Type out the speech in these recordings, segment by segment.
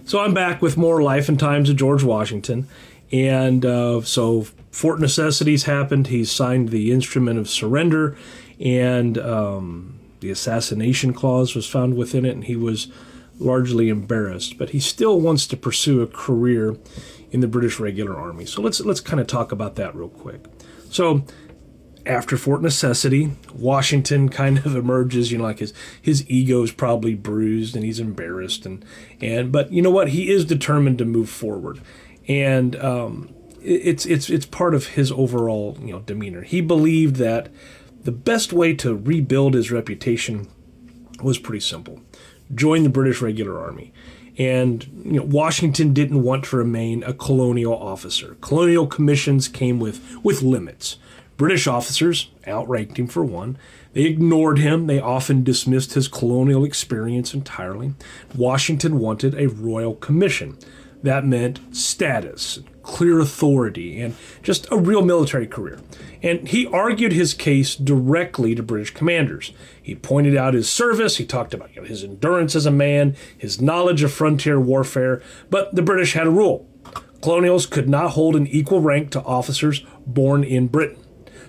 So I'm back with more Life and Times of George Washington. And so Fort Necessities happened. He signed the Instrument of Surrender, and the assassination clause was found within it, and he was largely embarrassed. But he still wants to pursue a career in the British Regular Army. So let's kind of talk about that real quick. So after Fort Necessity, Washington kind of emerges, like his ego is probably bruised and he's embarrassed, but you know what? He is determined to move forward, and it's part of his overall demeanor. He believed that the best way to rebuild his reputation was pretty simple: join the British Regular Army. And Washington didn't want to remain a colonial officer. Colonial commissions came with limits. British officers outranked him for one. They ignored him. They often dismissed his colonial experience entirely. Washington wanted a royal commission. That meant status, clear authority, and just a real military career. And he argued his case directly to British commanders. He pointed out his service. He talked about his endurance as a man, his knowledge of frontier warfare. But the British had a rule: colonials could not hold an equal rank to officers born in Britain.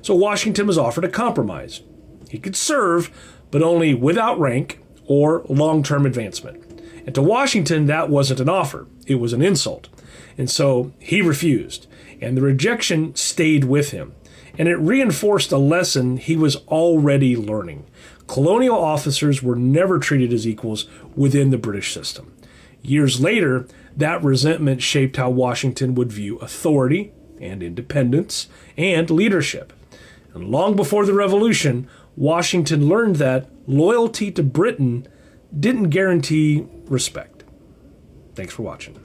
So Washington was offered a compromise. He could serve, but only without rank or long-term advancement. And to Washington, that wasn't an offer. It was an insult. And so he refused. And the rejection stayed with him. And it reinforced a lesson he was already learning. Colonial officers were never treated as equals within the British system. Years later, that resentment shaped how Washington would view authority and independence and leadership. And long before the Revolution, Washington learned that loyalty to Britain didn't guarantee respect. Thanks for watching.